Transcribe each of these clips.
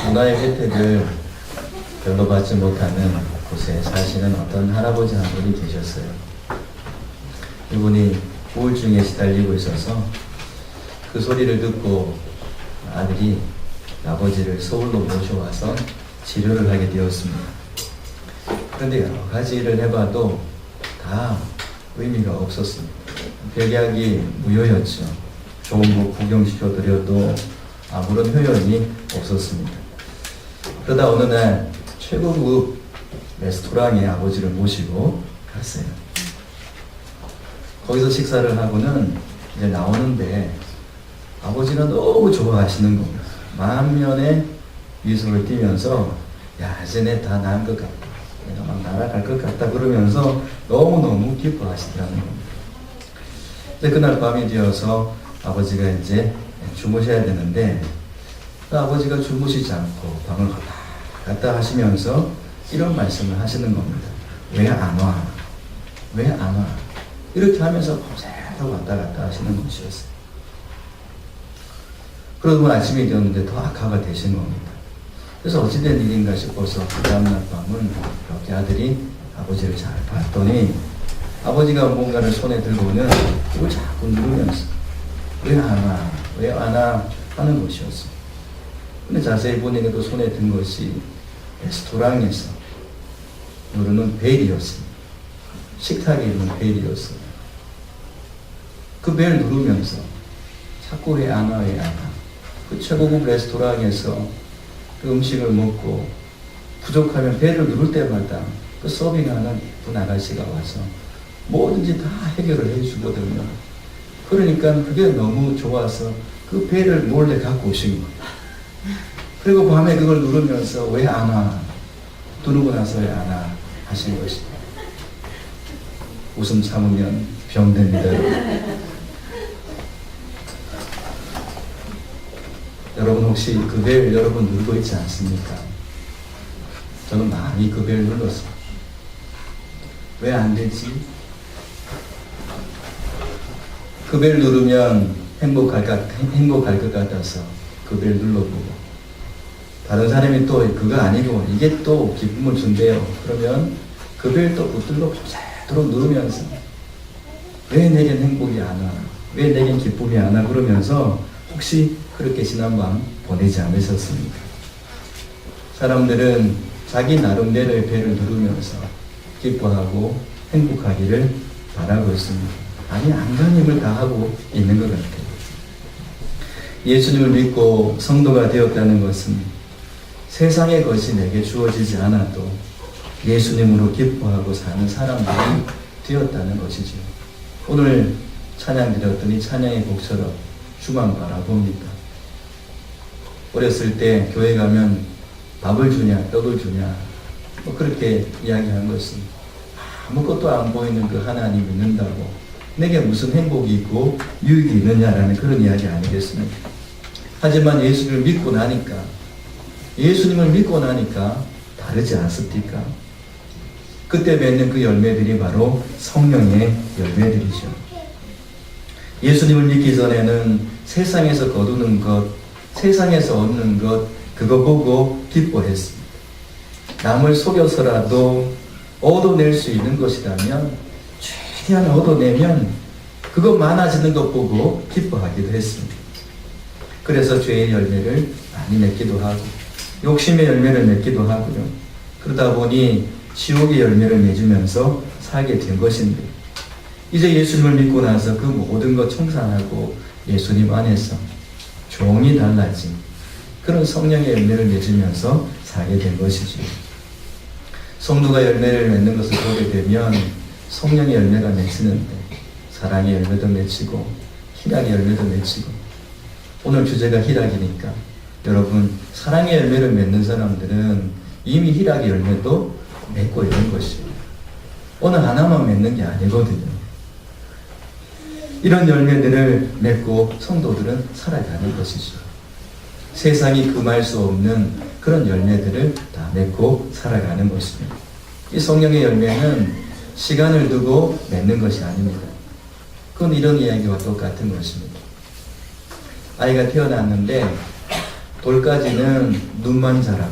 문화의 혜택을 별로 받지 못하는 곳에 사시는 어떤 할아버지 한 분이 계셨어요. 이분이 우울증에 시달리고 있어서 그 소리를 듣고 아들이 아버지를 서울로 모셔와서 치료를 하게 되었습니다. 그런데 여러 가지 일을 해봐도 다 의미가 없었습니다. 별약이 무효였죠. 좋은 곳 구경시켜드려도 아무런 효용이 없었습니다. 그러다 어느 날 최고급 레스토랑에 아버지를 모시고 갔어요. 거기서 식사를 하고는 이제 나오는데 아버지가 너무 좋아하시는 겁니다. 만면에 미소를 띠면서 야, 이제 내 다 나은 것 같다. 내가 막 날아갈 것 같다. 그러면서 너무너무 기뻐하시더라는 겁니다. 근데 그날 밤이 되어서 아버지가 이제 주무셔야 되는데 아버지가 주무시지 않고 방을 왔다 갔다 하시면서 이런 말씀을 하시는 겁니다. 왜 안 와? 왜 안 와? 이렇게 하면서 밤새도록 왔다 갔다 하시는 것이었어요. 그러고 아침이 되었는데 더 악화가 되신 겁니다. 그래서 어찌된 일인가 싶어서 그 다음날 밤은 이렇게 아들이 아버지를 잘 봤더니 아버지가 뭔가를 손에 들고는 그걸 자꾸 누르면서 왜 안 와? 왜 안 와? 하는 것이었어요. 근데 자세히 보니까 그 손에 든 것이 레스토랑에서 누르는 벨이었습니다. 식탁에 있는 벨이었어요. 그 벨 누르면서 자꾸 왜 안 와? 왜 안 와? 그 최고급 레스토랑에서 그 음식을 먹고 부족하면 벨을 누를 때마다 그 서빙하는 분 아가씨가 와서 뭐든지 다 해결을 해주거든요. 그러니까 그게 너무 좋아서 그 벨을 몰래 갖고 오신 거예요. 그리고 밤에 그걸 누르면서 왜 안 와? 누르고 나서 왜 안 와? 하신 것입니다. 웃음 참으면 병됩니다. 여러분 혹시 그 벨 여러분 누르고 있지 않습니까? 저는 많이 그 벨 눌렀어요. 왜 안 되지? 그 벨 누르면 행복할 것 같아서 그 벨 눌러보고 다른 사람이 또 그거 아니고 이게 또 기쁨을 준대요. 그러면 그 벨 또 붙들고 밤새도록 누르면서 왜 내겐 행복이 안 와? 왜 내겐 기쁨이 안 와? 그러면서 혹시 그렇게 지난밤 보내지 않으셨습니까? 사람들은 자기 나름대로의 배를 누르면서 기뻐하고 행복하기를 바라고 있습니다. 아니, 안간힘을 다하고 있는 것 같아요. 예수님을 믿고 성도가 되었다는 것은 세상의 것이 내게 주어지지 않아도 예수님으로 기뻐하고 사는 사람들이 되었다는 것이죠. 오늘 찬양 드렸더니 찬양의 곡처럼 주만 바라봅니다. 어렸을 때 교회 가면 밥을 주냐 떡을 주냐 뭐 그렇게 이야기한 것은 아무것도 안 보이는 그 하나님 믿는다고 내게 무슨 행복이 있고 유익이 있느냐라는 그런 이야기 아니겠습니까? 하지만 예수님을 믿고 나니까 다르지 않습니까? 그때 맺는 그 열매들이 바로 성령의 열매들이죠. 예수님을 믿기 전에는 세상에서 거두는 것, 세상에서 얻는 것, 그거 보고 기뻐했습니다. 남을 속여서라도 얻어낼 수 있는 것이라면 최대한 얻어내면 그거 많아지는 것 보고 기뻐하기도 했습니다. 그래서 죄의 열매를 많이 맺기도 하고 욕심의 열매를 맺기도 하고요. 그러다 보니 지옥의 열매를 맺으면서 살게 된 것인데 이제 예수님을 믿고 나서 그 모든 것 청산하고 예수님 안에서 종이 달라진 그런 성령의 열매를 맺으면서 살게 된 것이죠. 성도가 열매를 맺는 것을 보게 되면 성령의 열매가 맺히는데 사랑의 열매도 맺히고 희락의 열매도 맺히고 오늘 주제가 희락이니까 여러분 사랑의 열매를 맺는 사람들은 이미 희락의 열매도 맺고 있는 것이에요. 오늘 하나만 맺는 게 아니거든요. 이런 열매들을 맺고 성도들은 살아가는 것이죠. 세상이 금할 수 없는 그런 열매들을 다 맺고 살아가는 것입니다. 이 성령의 열매는 시간을 두고 맺는 것이 아닙니다. 그건 이런 이야기와 똑같은 것입니다. 아이가 태어났는데 돌까지는 눈만 자라.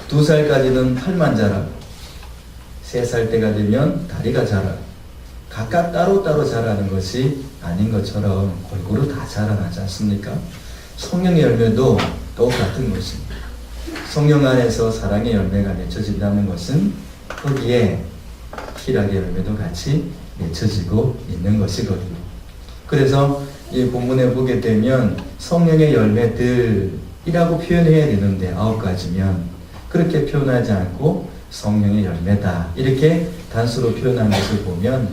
2살까지는 팔만 자라. 3살 때가 되면 다리가 자라. 각각 따로따로 자라는 것이 아닌 것처럼 골고루 다 자라나지 않습니까? 성령의 열매도 똑같은 것입니다. 성령 안에서 사랑의 열매가 맺혀진다는 것은 거기에 희락의 열매도 같이 맺혀지고 있는 것이거든요. 그래서 이 본문에 보게 되면 성령의 열매들이라고 표현해야 되는데 9가지면 그렇게 표현하지 않고 성령의 열매다 이렇게 단수로 표현한 것을 보면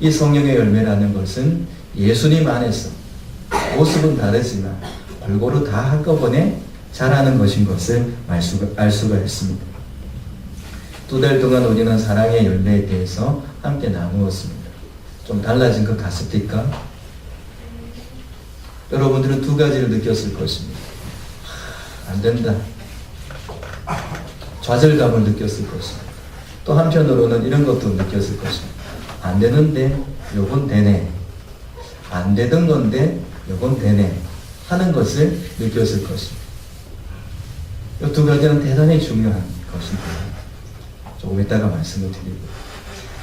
이 성령의 열매라는 것은 예수님 안에서 모습은 다르지만 골고루 다 한꺼번에 자라는 것인 것을 알 수가 있습니다. 2달 동안 우리는 사랑의 열매에 대해서 함께 나누었습니다. 좀 달라진 것 같습니까? 여러분들은 2가지를 느꼈을 것입니다. 안 된다. 좌절감을 느꼈을 것입니다. 또 한편으로는 이런 것도 느꼈을 것입니다. 안 되는데 요건 되네. 안 되던 건데 요건 되네. 하는 것을 느꼈을 것입니다. 이 2가지는 대단히 중요한 것인데 조금 이따가 말씀을 드리고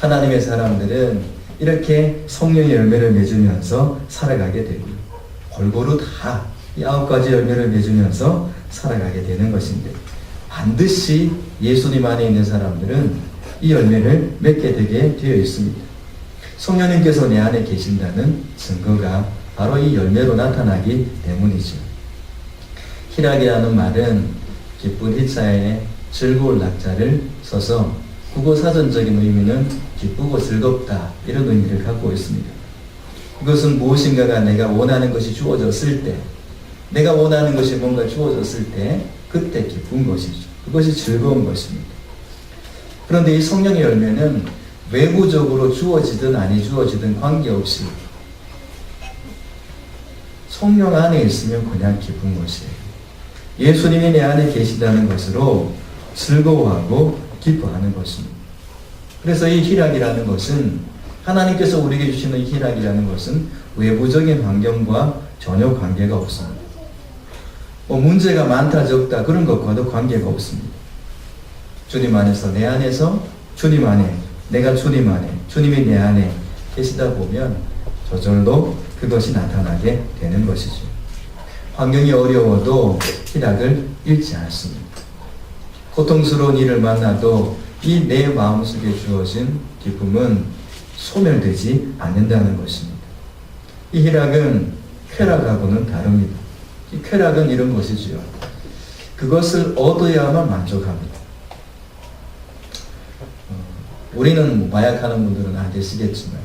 하나님의 사람들은 이렇게 성령의 열매를 맺으면서 살아가게 되고요. 골고루 다 이 9가지 열매를 맺으면서 살아가게 되는 것인데 반드시 예수님 안에 있는 사람들은 이 열매를 맺게 되게 되어 있습니다. 성령님께서 내 안에 계신다는 증거가 바로 이 열매로 나타나기 때문이죠. 희락이라는 말은 기쁜 희자에 즐거울 낙자를 써서 국어 사전적인 의미는 기쁘고 즐겁다 이런 의미를 갖고 있습니다. 이것은 무엇인가가 내가 원하는 것이 주어졌을 때 내가 원하는 것이 뭔가 주어졌을 때 그때 기쁜 것이죠. 그것이 즐거운 것입니다. 그런데 이 성령의 열매는 외부적으로 주어지든 아니 주어지든 관계없이 성령 안에 있으면 그냥 기쁜 것이에요. 예수님이 내 안에 계시다는 것으로 즐거워하고 기뻐하는 것입니다. 그래서 이 희락이라는 것은 하나님께서 우리에게 주시는 이 희락이라는 것은 외부적인 환경과 전혀 관계가 없습니다. 문제가 많다 적다 그런 것과도 관계가 없습니다. 주님 안에서 내 안에서 주님 안에 내가 주님 안에 주님이 내 안에 계시다 보면 저절로 그것이 나타나게 되는 것이죠. 환경이 어려워도 희락을 잃지 않습니다. 고통스러운 일을 만나도 이 내 마음속에 주어진 기쁨은 소멸되지 않는다는 것입니다. 이 희락은 쾌락하고는 다릅니다. 이 쾌락은 이런 것이지요. 그것을 얻어야만 만족합니다. 우리는 마약하는 분들은 안 계시겠지만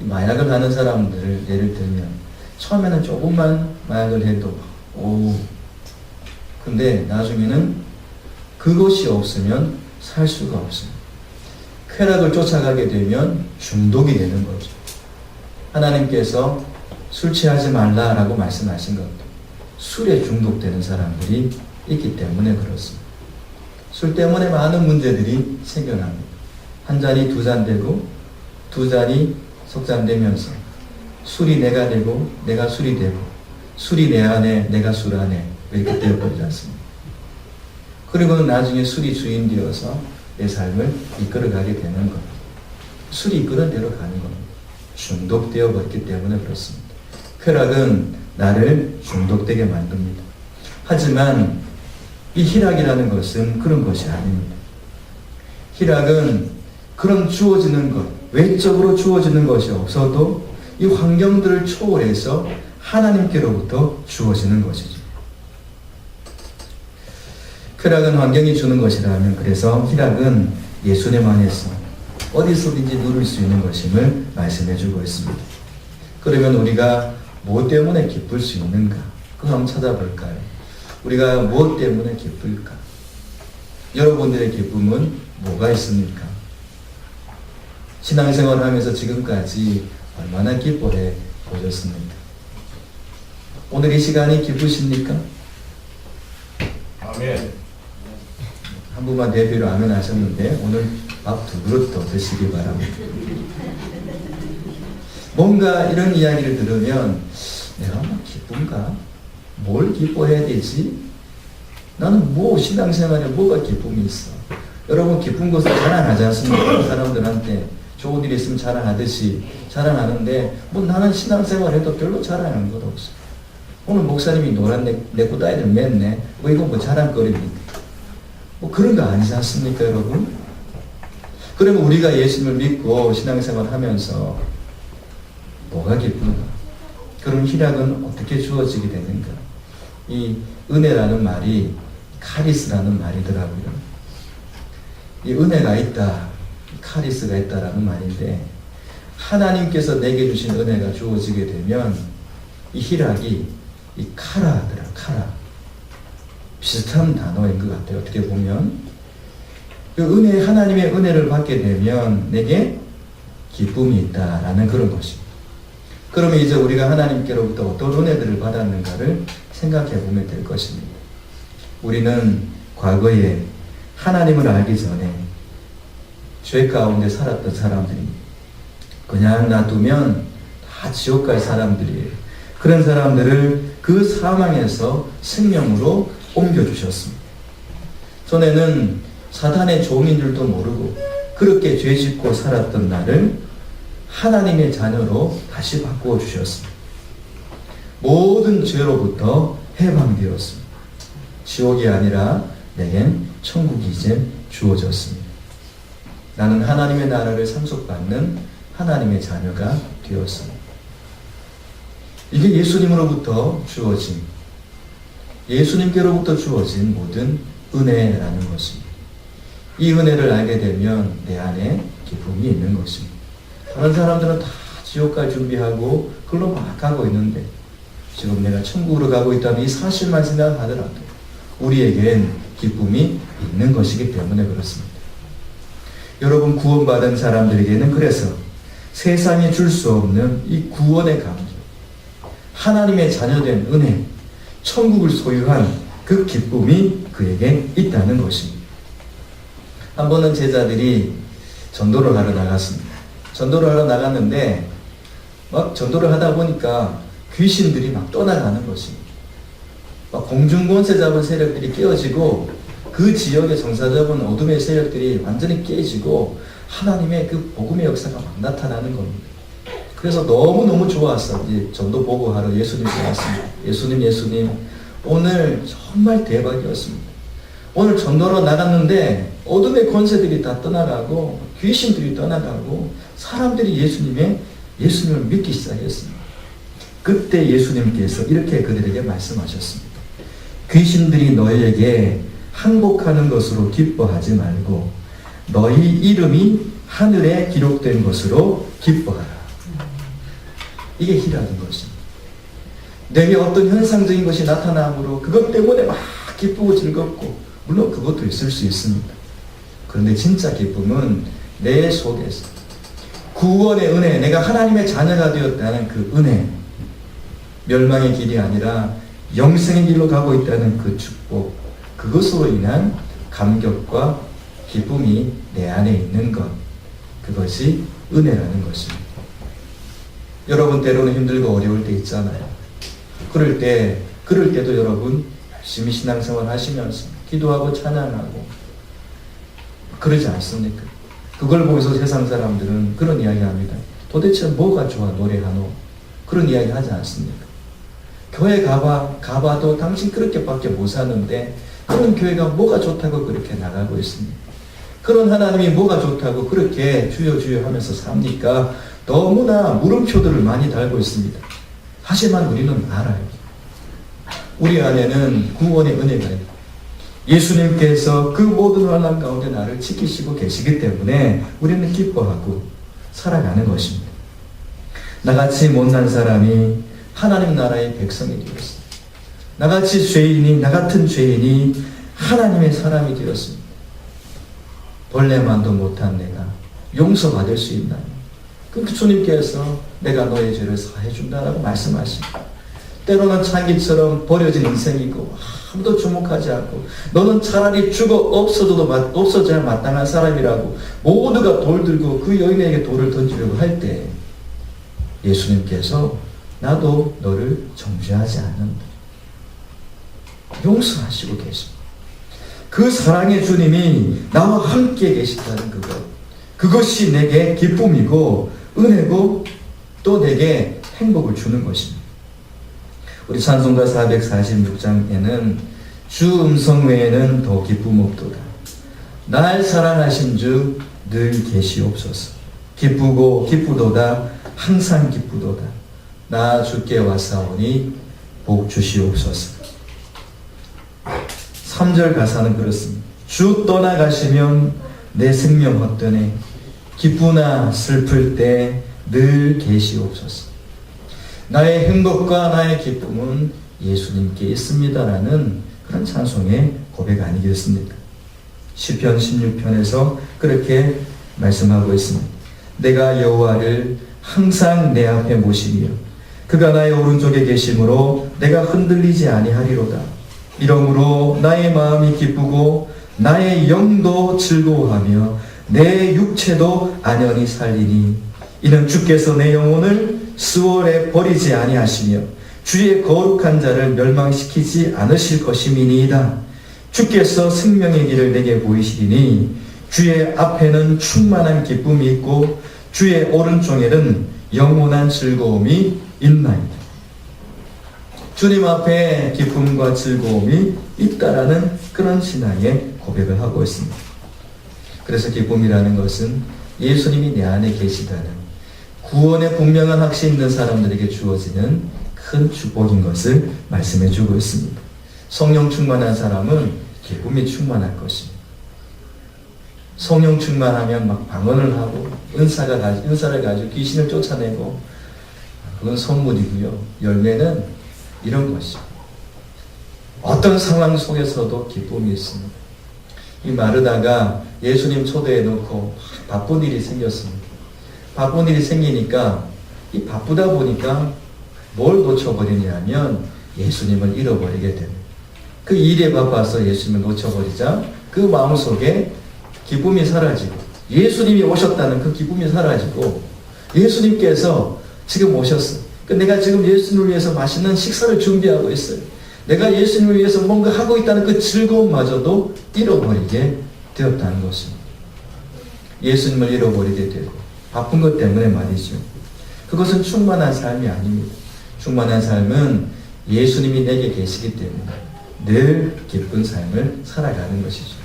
마약을 하는 사람들을 예를 들면 처음에는 조금만 마약을 해도 근데 나중에는 그것이 없으면 살 수가 없습니다. 쾌락을 쫓아가게 되면 중독이 되는 거죠. 하나님께서 술 취하지 말라라고 말씀하신 것도 술에 중독되는 사람들이 있기 때문에 그렇습니다. 술 때문에 많은 문제들이 생겨납니다. 한 잔이 2잔 되고 2잔이 석잔 되면서 술이 내가 되고 내가 술이 되고 술이 내 안에 내가 술 안에 이렇게 되어버리지 않습니다. 그리고는 나중에 술이 주인 되어서 내 삶을 이끌어가게 되는 겁니다. 술이 이끄는 대로 가는 겁니다. 중독되어 버렸기 때문에 그렇습니다. 쾌락은 나를 중독되게 만듭니다. 하지만 이 희락이라는 것은 그런 것이 아닙니다. 희락은 그런 주어지는 것, 외적으로 주어지는 것이 없어도 이 환경들을 초월해서 하나님께로부터 주어지는 것이죠. 쾌락은 환경이 주는 것이라면 그래서 희락은 예수님 안에서 어디서든지 누릴 수 있는 것임을 말씀해 주고 있습니다. 그러면 우리가 무엇 때문에 기쁠 수 있는가? 그거 한번 찾아볼까요? 우리가 무엇 때문에 기쁠까? 여러분들의 기쁨은 뭐가 있습니까? 신앙생활을 하면서 지금까지 얼마나 기뻐해 보셨습니까? 오늘 이 시간이 기쁘십니까? 아멘. 한 분만 대표로 아멘 하셨는데 오늘 밥 2그릇 더 드시기 바랍니다. 뭔가 이런 이야기를 들으면 내가 뭐 기쁜가? 뭘 기뻐해야 되지? 나는 신앙생활에 뭐가 기쁨이 있어? 여러분, 기쁜 것을 자랑하지 않습니까? 사람들한테 좋은 일이 있으면 자랑하듯이 자랑하는데, 나는 신앙생활해도 별로 자랑하는 것 없어. 오늘 목사님이 노란 네코다이를 맸네. 이건 자랑거리입니까? 그런 거 아니지 않습니까, 여러분? 그러면 우리가 예수님을 믿고 신앙생활 하면서 뭐가 기쁜가? 그럼 희락은 어떻게 주어지게 되는가? 이 은혜라는 말이 카리스라는 말이더라고요. 이 은혜가 있다, 카리스가 있다라는 말인데, 하나님께서 내게 주신 은혜가 주어지게 되면 이 희락이 이 카라더라, 카라. 비슷한 단어인 것 같아요. 어떻게 보면 그 하나님의 은혜를 받게 되면 내게 기쁨이 있다라는 그런 것입니다. 그러면 이제 우리가 하나님께로부터 어떤 은혜들을 받았는가를 생각해 보면 될 것입니다. 우리는 과거에 하나님을 알기 전에 죄 가운데 살았던 사람들이 그냥 놔두면 다 지옥 갈 사람들이에요. 그런 사람들을 그 사망에서 생명으로 옮겨주셨습니다. 전에는 사단의 종인 줄도 모르고 그렇게 죄 짓고 살았던 나를 하나님의 자녀로 다시 바꾸어 주셨습니다. 모든 죄로부터 해방되었습니다. 지옥이 아니라 내겐 천국이 이제 주어졌습니다. 나는 하나님의 나라를 상속받는 하나님의 자녀가 되었습니다. 이게 예수님으로부터 주어진, 예수님께로부터 주어진 모든 은혜라는 것입니다. 이 은혜를 알게 되면 내 안에 기쁨이 있는 것입니다. 다른 사람들은 다 지옥갈 준비하고 그걸로 막 가고 있는데 지금 내가 천국으로 가고 있다는 이 사실만 생각하더라도 우리에겐 기쁨이 있는 것이기 때문에 그렇습니다. 여러분, 구원받은 사람들에게는 그래서 세상이 줄 수 없는 이 구원의 감격, 하나님의 자녀된 은혜, 천국을 소유한 그 기쁨이 그에게 있다는 것입니다. 한 번은 제자들이 전도를 하러 나갔습니다. 전도를 하러 나갔는데 막 전도를 하다 보니까 귀신들이 막 떠나가는 것입니다. 막 공중권세 잡은 세력들이 깨어지고 그 지역에 정사 잡은 어둠의 세력들이 완전히 깨지고 하나님의 그 복음의 역사가 막 나타나는 겁니다. 그래서 너무너무 좋았어. 이제 전도 보고하러 예수님께 왔습니다. 예수님, 오늘 정말 대박이었습니다. 오늘 전도로 나갔는데 어둠의 권세들이 다 떠나가고 귀신들이 떠나가고 사람들이 예수님을 믿기 시작했습니다. 그때 예수님께서 이렇게 그들에게 말씀하셨습니다. 귀신들이 너희에게 항복하는 것으로 기뻐하지 말고 너희 이름이 하늘에 기록된 것으로 기뻐하라. 이게 희락인 것입니다. 내게 어떤 현상적인 것이 나타나므로 그것 때문에 막 기쁘고 즐겁고 물론 그것도 있을 수 있습니다. 그런데 진짜 기쁨은 내 속에서 구원의 은혜, 내가 하나님의 자녀가 되었다는 그 은혜, 멸망의 길이 아니라 영생의 길로 가고 있다는 그 축복, 그것으로 인한 감격과 기쁨이 내 안에 있는 것, 그것이 은혜라는 것입니다. 여러분, 때로는 힘들고 어려울 때 있잖아요. 그럴 때도 여러분 열심히 신앙생활 하시면서 기도하고 찬양하고 그러지 않습니까? 그걸 보면서 세상 사람들은 그런 이야기 합니다. 도대체 뭐가 좋아 노래하노? 그런 이야기 하지 않습니까? 교회 가봐도 당신 그렇게밖에 못 사는데 그런 교회가 뭐가 좋다고 그렇게 나가고 있습니다. 그런 하나님이 뭐가 좋다고 그렇게 주여 주여 하면서 삽니까? 너무나 물음표들을 많이 달고 있습니다. 하지만 우리는 알아요. 우리 안에는 구원의 은혜가 있고 예수님께서 그 모든 환난 가운데 나를 지키시고 계시기 때문에 우리는 기뻐하고 살아가는 것입니다. 나같이 못난 사람이 하나님 나라의 백성이 되었습니다. 나같이 나 같은 죄인이 하나님의 사람이 되었습니다. 벌레만도 못한 내가 용서받을 수 있나요? 그 주님께서 내가 너의 죄를 사해 준다라고 말씀하십니다. 때로는 창기처럼 버려진 인생이고 아무도 주목하지 않고 너는 차라리 죽어 없어져야 마땅한 사람이라고 모두가 돌 들고 그 여인에게 돌을 던지려고 할 때 예수님께서 나도 너를 정죄하지 않는다. 용서하시고 계십니다. 그 사랑의 주님이 나와 함께 계시다는 그것이 내게 기쁨이고 은혜고 또 내게 행복을 주는 것입니다. 우리 찬송가 446장에는 주 음성 외에는 더 기쁨 없도다. 날 사랑하신 주 늘 계시옵소서. 기쁘고 기쁘도다. 항상 기쁘도다. 나 주께 왔사오니 복 주시옵소서. 3절 가사는 그렇습니다. 주 떠나가시면 내 생명 헛되네. 기쁘나 슬플 때 늘 계시옵소서. 나의 행복과 나의 기쁨은 예수님께 있습니다라는 그런 찬송의 고백 아니겠습니까? 시편 16편에서 그렇게 말씀하고 있습니다. 내가 여호와를 항상 내 앞에 모시며 그가 나의 오른쪽에 계심으로 내가 흔들리지 아니하리로다. 이러므로 나의 마음이 기쁘고 나의 영도 즐거워하며 내 육체도 안연히 살리니 이는 주께서 내 영혼을 수월에 버리지 아니하시며 주의 거룩한 자를 멸망시키지 않으실 것임이니이다. 주께서 생명의 길을 내게 보이시리니 주의 앞에는 충만한 기쁨이 있고 주의 오른쪽에는 영원한 즐거움이 있나이다. 주님 앞에 기쁨과 즐거움이 있다라는 그런 신앙의 고백을 하고 있습니다. 그래서 기쁨이라는 것은 예수님이 내 안에 계시다는 구원의 분명한 확신이 있는 사람들에게 주어지는 큰 축복인 것을 말씀해 주고 있습니다. 성령 충만한 사람은 기쁨이 충만할 것입니다. 성령 충만하면 막 방언을 하고 은사를 가지고 귀신을 쫓아내고 그건 선물이고요. 열매는 이런 것입니다. 어떤 상황 속에서도 기쁨이 있습니다. 이 마르다가 예수님 초대해 놓고 바쁜 일이 생겼습니다. 바쁜 일이 생기니까 이 바쁘다 보니까 뭘 놓쳐버리냐면 예수님을 잃어버리게 됩니다. 그 일에 바빠서 예수님을 놓쳐버리자 그 마음속에 기쁨이 사라지고 예수님이 오셨다는 그 기쁨이 사라지고 예수님께서 지금 오셨어. 내가 지금 예수님을 위해서 맛있는 식사를 준비하고 있어요. 내가 예수님을 위해서 뭔가 하고 있다는 그 즐거움마저도 잃어버리게 되었다는 것입니다. 예수님을 잃어버리게 되고 바쁜 것 때문에 말이죠. 그것은 충만한 삶이 아닙니다. 충만한 삶은 예수님이 내게 계시기 때문에 늘 기쁜 삶을 살아가는 것이죠.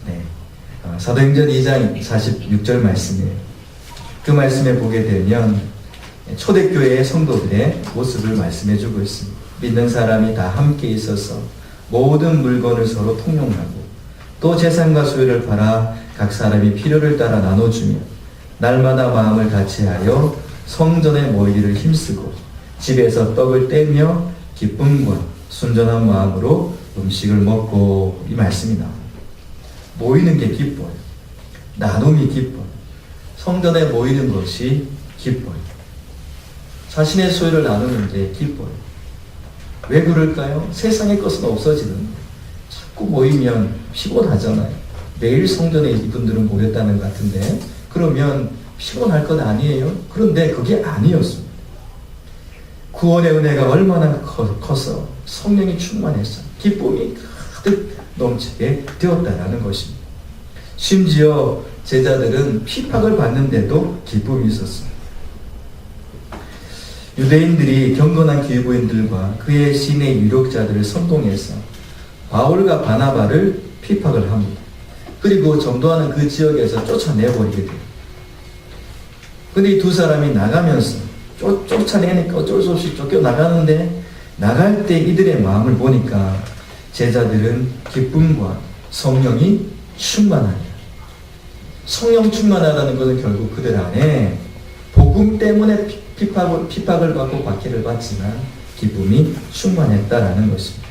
네. 사도행전 2장 46절 말씀이에요. 그 말씀에 보게 되면 초대교회의 성도들의 모습을 말씀해 주고 있습니다. 믿는 사람이 다 함께 있어서 모든 물건을 서로 통용하고 또 재산과 소유를 팔아 각 사람이 필요를 따라 나눠주며 날마다 마음을 같이하여 성전에 모이기를 힘쓰고 집에서 떡을 떼며 기쁨과 순전한 마음으로 음식을 먹고 이 말씀이 나옵니다. 모이는 게 기뻐요. 나눔이 기뻐요. 성전에 모이는 것이 기뻐요. 자신의 소유를 나누는 게 기뻐요. 왜 그럴까요? 세상의 것은 없어지는데 자꾸 모이면 피곤하잖아요. 매일 성전에 이분들은 모였다는 것 같은데 그러면 피곤할 건 아니에요? 그런데 그게 아니었습니다. 구원의 은혜가 얼마나 커서 성령이 충만해서 기쁨이 가득 넘치게 되었다라는 것입니다. 심지어 제자들은 핍박을 받는데도 기쁨이 있었습니다. 유대인들이 경건한 기부인들과 그의 신의 유력자들을 선동해서 바울과 바나바를 핍박을 합니다. 그리고 전도하는 그 지역에서 쫓아내버리게 돼요. 근데 이 두 사람이 나가면서 쫓아내니까 어쩔 수 없이 쫓겨나가는데 나갈 때 이들의 마음을 보니까 제자들은 기쁨과 성령이 충만하다. 성령 충만하다는 것은 결국 그들 안에 복음 때문에 핍박을 받고 박해를 받지만 기쁨이 충만했다라는 것입니다.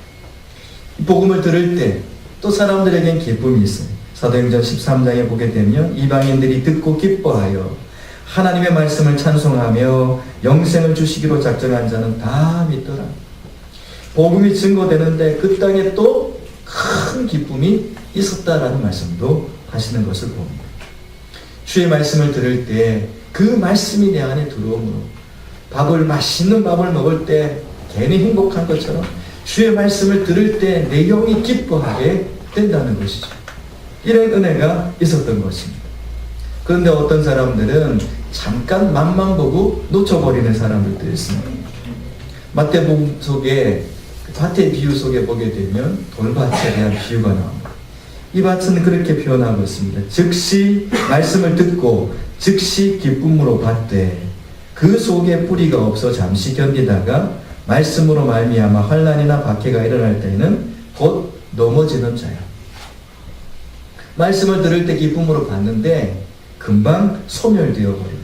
이 복음을 들을 때 또 사람들에겐 기쁨이 있어요. 사도행전 13장에 보게 되면 이방인들이 듣고 기뻐하여 하나님의 말씀을 찬송하며 영생을 주시기로 작정한 자는 다 믿더라. 복음이 증거되는데 그 땅에 또 큰 기쁨이 있었다라는 말씀도 하시는 것을 봅니다. 주의 말씀을 들을 때 그 말씀이 내 안에 들어오므로 맛있는 밥을 먹을 때 괜히 행복한 것처럼 주의 말씀을 들을 때 내 영이 기뻐하게 된다는 것이죠. 이런 은혜가 있었던 것입니다. 그런데 어떤 사람들은 잠깐 맛만 보고 놓쳐버리는 사람들도 있습니다. 마태복음 속에 밭의 비유 속에 보게 되면 돌밭에 대한 비유가 나옵니다. 이 밭은 그렇게 표현하고 있습니다. 즉시 말씀을 듣고 즉시 기쁨으로 받되 그 속에 뿌리가 없어 잠시 견디다가 말씀으로 말미암아 환난이나 박해가 일어날 때에는 곧 넘어지는 자야. 말씀을 들을 때 기쁨으로 받는데 금방 소멸되어 버립니다.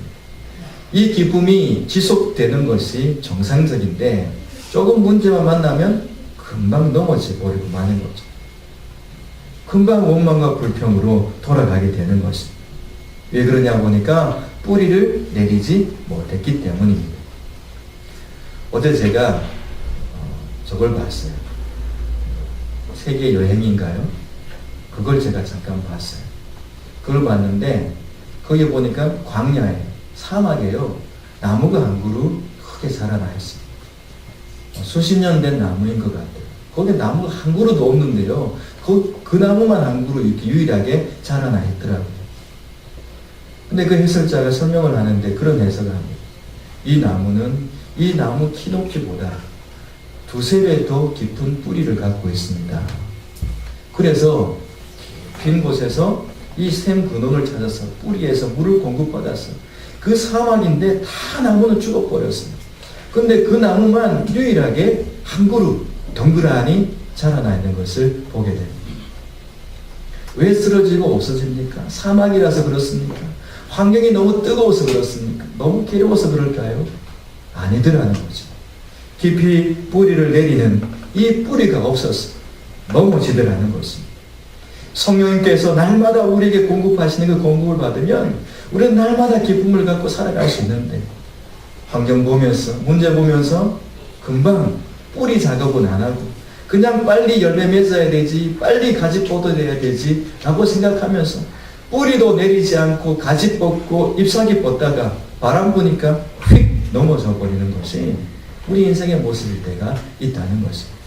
이 기쁨이 지속되는 것이 정상적인데 조금 문제만 만나면 금방 넘어져 버리고 마는 거죠. 금방 원망과 불평으로 돌아가게 되는 것입니다. 왜 그러냐 보니까 뿌리를 내리지 못했기 때문입니다. 어제 제가 저걸 봤어요. 세계 여행인가요? 그걸 제가 잠깐 봤어요. 그걸 봤는데 거기 보니까 광야에 사막에요. 나무가 한 그루 크게 자라나 있습니다. 수십 년 된 나무인 것 같아요. 거기 나무가 한 그루도 없는데요. 그 나무만 한 그루 이렇게 유일하게 자라나 있더라고요. 근데 그 해설자가 설명을 하는데 그런 해석을 합니다. 이 나무는 이 나무 키 높이보다 두세 배 더 깊은 뿌리를 갖고 있습니다. 그래서 빈 곳에서 이 샘 근원을 찾아서 뿌리에서 물을 공급받아서 그 사막인데 다 나무는 죽어버렸습니다. 근데 그 나무만 유일하게 한 그루 덩그러니 자라나 있는 것을 보게 됩니다. 왜 쓰러지고 없어집니까? 사막이라서 그렇습니까? 환경이 너무 뜨거워서 그렇습니까? 너무 괴로워서 그럴까요? 아니더라는 거죠. 깊이 뿌리를 내리는 이 뿌리가 없어서 넘어지더라는 것입니다. 성령님께서 날마다 우리에게 공급하시는 그 공급을 받으면 우리는 날마다 기쁨을 갖고 살아갈 수 있는데 환경 보면서 문제 보면서 금방 뿌리 작업은 안 하고 그냥 빨리 열매 맺어야 되지 빨리 가지 뻗어야 되지 라고 생각하면서 뿌리도 내리지 않고 가지 뻗고 잎사귀 뻗다가 바람 부니까 휙 넘어져 버리는 것이 우리 인생의 모습일 때가 있다는 것입니다.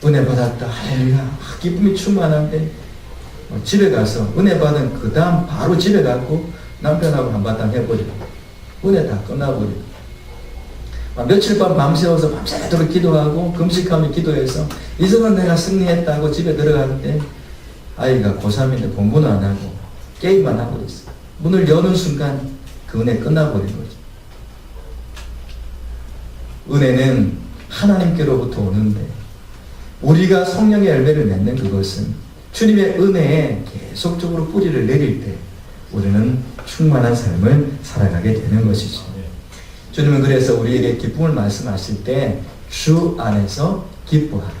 은혜 받았다. 할렐루야. 기쁨이 충만한데 집에 가서 은혜 받은 그 다음 바로 집에 가고 남편하고 한바탕 해버리고 은혜 다 끝나버리고 며칠 밤 밤새워서 밤새도록 기도하고 금식하며 기도해서 이제는 내가 승리했다고 집에 들어가는데 아이가 고3인데 공부는 안 하고 게임만 하고 있어. 문을 여는 순간 그 은혜 끝나버린 거죠. 은혜는 하나님께로부터 오는데 우리가 성령의 열매를 맺는 그것은 주님의 은혜에 계속적으로 뿌리를 내릴 때 우리는 충만한 삶을 살아가게 되는 것이죠. 주님은 그래서 우리에게 기쁨을 말씀하실 때 주 안에서 기뻐하라.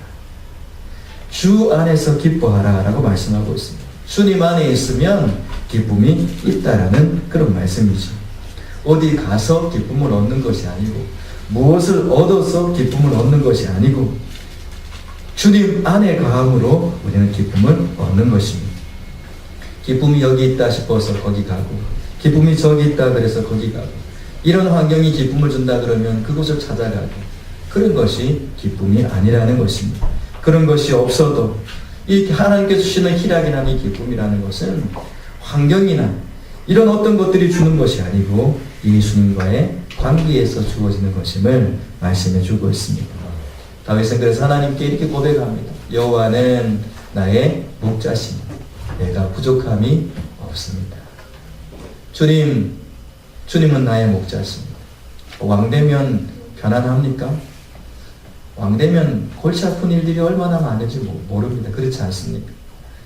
주 안에서 기뻐하라 라고 말씀하고 있습니다. 주님 안에 있으면 기쁨이 있다라는 그런 말씀이죠. 어디 가서 기쁨을 얻는 것이 아니고 무엇을 얻어서 기쁨을 얻는 것이 아니고 주님 안에 거함으로 우리는 기쁨을 얻는 것입니다. 기쁨이 여기 있다 싶어서 거기 가고 기쁨이 저기 있다 그래서 거기 가고 이런 환경이 기쁨을 준다 그러면 그곳을 찾아가고 그런 것이 기쁨이 아니라는 것입니다. 그런 것이 없어도 이 하나님께서 주시는 희락이라는 이 기쁨이라는 것은 환경이나 이런 어떤 것들이 주는 것이 아니고 예수님과의 관계에서 주어지는 것임을 말씀해 주고 있습니다. 다윗은 그래서 하나님께 이렇게 고백합니다. 여호와는 나의 목자시니 내가 부족함이 없습니다. 주님은 나의 목자십니다. 왕되면 편안합니까? 왕되면 골치 아픈 일들이 얼마나 많은지 모릅니다. 그렇지 않습니까?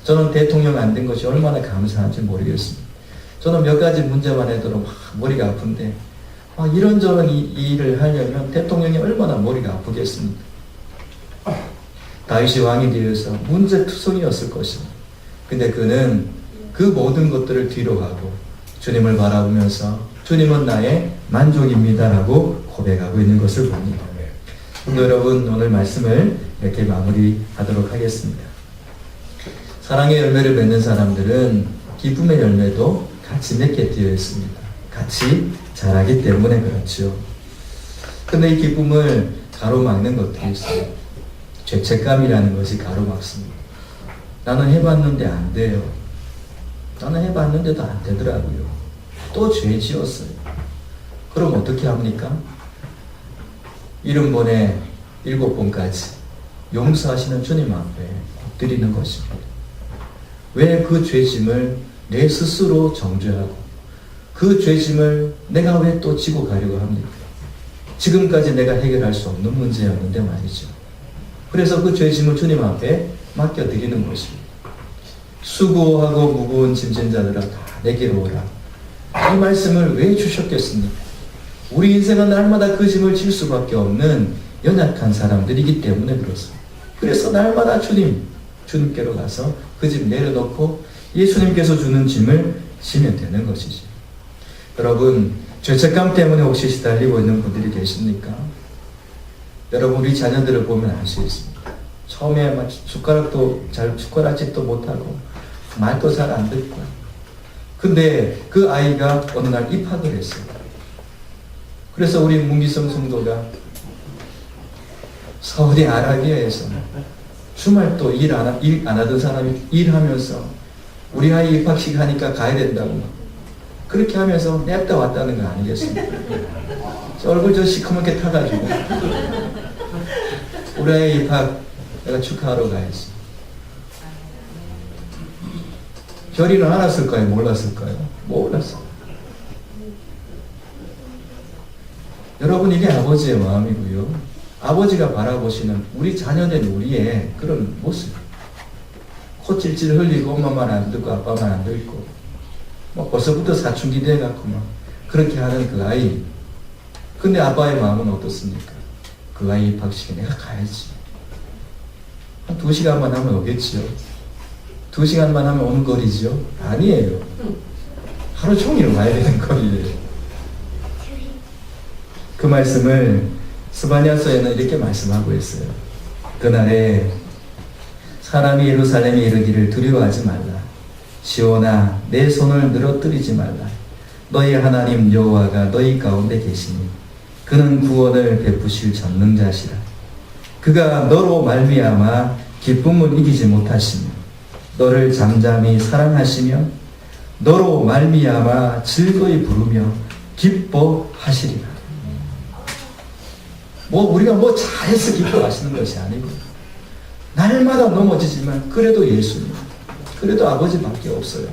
저는 대통령 안 된 것이 얼마나 감사한지 모르겠습니다. 저는 몇 가지 문제만 해도 막 머리가 아픈데 이런저런 일을 하려면 대통령이 얼마나 머리가 아프겠습니까? 다윗이 왕이 되어서 문제투성이었을 것입니다. 근데 그는 그 모든 것들을 뒤로 하고 주님을 바라보면서 주님은 나의 만족입니다 라고 고백하고 있는 것을 봅니다. 여러분 오늘 말씀을 이렇게 마무리하도록 하겠습니다. 사랑의 열매를 맺는 사람들은 기쁨의 열매도 같이 맺게 되어 있습니다. 같이 자라기 때문에 그렇죠. 근데 이 기쁨을 가로막는 것들이 있어요. 죄책감이라는 것이 가로막습니다. 나는 해봤는데 안 돼요. 나는 해봤는데도 안 되더라고요. 또 죄 지었어요. 그럼 어떻게 합니까? 70번에 7번까지 용서하시는 주님 앞에 엎드리는 것입니다. 왜 그 죄짐을 내 스스로 정죄하고 그 죄짐을 내가 왜 또 지고 가려고 합니까? 지금까지 내가 해결할 수 없는 문제였는데 말이죠. 그래서 그 죄짐을 주님 앞에 맡겨드리는 것입니다. 수고하고 무거운 짐진 자들아 다 내게로 오라. 이 말씀을 왜 주셨겠습니까? 우리 인생은 날마다 그 짐을 질 수밖에 없는 연약한 사람들이기 때문에 그렇습니다. 그래서 날마다 주님께로 가서 그 짐 내려놓고 예수님께서 주는 짐을 지면 되는 것이죠. 여러분, 죄책감 때문에 혹시 시달리고 있는 분들이 계십니까? 여러분, 우리 자녀들을 보면 알 수 있습니다. 처음에 막 숟가락질도 못하고 말도 잘 안 듣고, 근데 그 아이가 어느 날 입학을 했어요. 그래서 우리 문기성 성도가 서울의 아라비아에서 주말도 일 안 하던 사람이 일하면서 우리 아이 입학식 하니까 가야 된다고 그렇게 하면서 냅다 왔다는 거 아니겠습니까? 얼굴 저 시커멓게 타가지고 우리 아이 입학 내가 축하하러 가야지. 결의는 알았을까요? 몰랐을까요? 몰랐어요. 여러분, 이게 아버지의 마음이고요. 아버지가 바라보시는 우리 자녀된 우리의 그런 모습. 코 찔찔 흘리고 엄마 말 안 듣고 아빠 말 안 듣고 뭐 벌써부터 사춘기 돼갖고 막 그렇게 하는 그 아이. 근데 아빠의 마음은 어떻습니까? 그 아이 입학식에 내가 가야지. 한 2시간만 하면 오겠지요. 2시간만 하면 오는 거리지요? 아니에요. 하루 종일 와야 되는 거리예요. 그 말씀을 스바냐서에는 이렇게 말씀하고 있어요. 그날에 사람이 예루살렘에 이르기를 두려워하지 말라. 시온아 내 손을 늘어뜨리지 말라. 너희 하나님 여호와가 너희 가운데 계시니 그는 구원을 베푸실 전능자시라. 그가 너로 말미암아 기쁨을 이기지 못하시며 너를 잠잠히 사랑하시며 너로 말미암아 즐거이 부르며 기뻐하시리라. 우리가 잘해서 기뻐하시는 것이 아니고 날마다 넘어지지만 그래도 예수님, 그래도 아버지밖에 없어요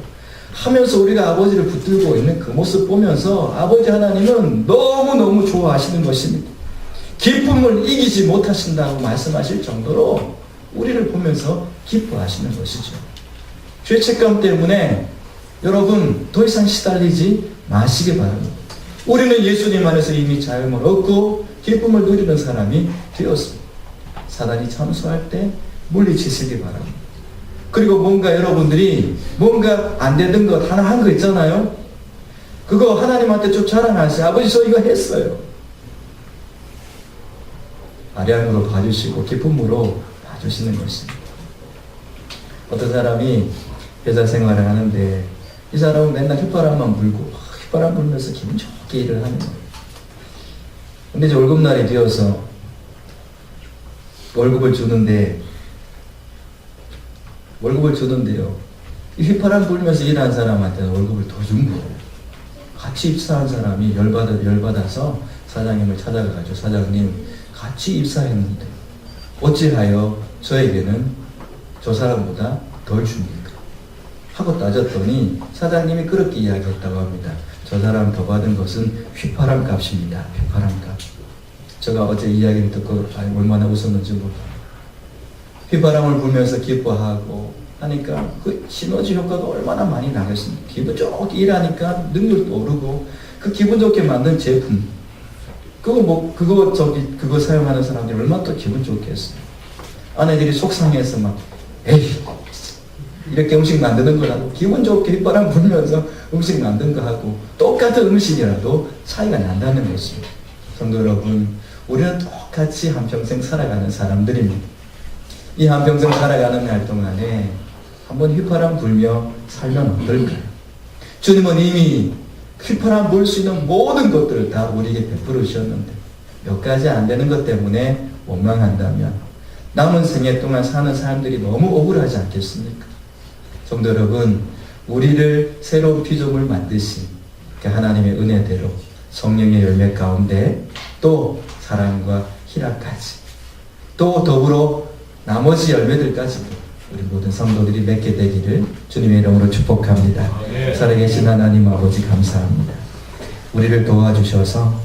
하면서 우리가 아버지를 붙들고 있는 그 모습 보면서 아버지 하나님은 너무너무 좋아하시는 것입니다. 기쁨을 이기지 못하신다고 말씀하실 정도로 우리를 보면서 기뻐하시는 것이죠. 죄책감 때문에 여러분 더 이상 시달리지 마시기 바랍니다. 우리는 예수님 안에서 이미 자유를 얻고 기쁨을 누리는 사람이 되었습니다. 사단이 참소할 때 물리치시기 바랍니다. 그리고 여러분들이 뭔가 안 되던 것 하나 한 거 있잖아요. 그거 하나님한테 좀 자랑하세요. 아버지 저 이거 했어요. 아량으로 봐주시고 기쁨으로 봐주시는 것입니다. 어떤 사람이 회사 생활을 하는데 이 사람은 맨날 휘파람만 불고 휘파람 불면서 기분 좋게 일을 하는 거예요. 근데 이제 월급날이 되어서 월급을 주는데요. 이 휘파람 불면서 일하는 사람한테는 월급을 더 준 거예요. 같이 입사한 사람이 열받아서 사장님을 찾아가가지고 사장님 같이 입사했는데 어찌하여 저에게는 저 사람보다 덜 줍니까? 하고 따졌더니 사장님이 그렇게 이야기했다고 합니다. 저 사람 더 받은 것은 휘파람 값입니다. 휘파람 값. 제가 어제 이야기를 듣고 얼마나 웃었는지 몰라요. 휘파람을 불면서 기뻐하고 하니까 그 시너지 효과가 얼마나 많이 나겠습니까? 기분 좋게 일하니까 능률도 오르고 그 기분 좋게 만든 제품 그거 사용하는 사람들이 얼마나 또 기분 좋겠어요. 아내들이 속상해서 막 에이 이렇게 음식 만드는 거라도 기분 좋게 휘파람 불면서 음식 만든 거 하고 똑같은 음식이라도 차이가 난다는 것입니다. 성도 여러분, 우리는 똑같이 한평생 살아가는 사람들입니다. 이 한평생 살아가는 날 동안에 한번 휘파람 불며 살면 어떨까요? 주님은 이미 휘파람 불 수 있는 모든 것들을 다 우리에게 베풀어 주셨는데 몇 가지 안 되는 것 때문에 원망한다면 남은 생애 동안 사는 사람들이 너무 억울하지 않겠습니까? 성도 여러분, 우리를 새로운 피조물 만드신 그 하나님의 은혜대로 성령의 열매 가운데 또 사랑과 희락까지 또 더불어 나머지 열매들까지도 우리 모든 성도들이 맺게 되기를 주님의 이름으로 축복합니다. 살아계신 하나님 아버지 감사합니다. 우리를 도와주셔서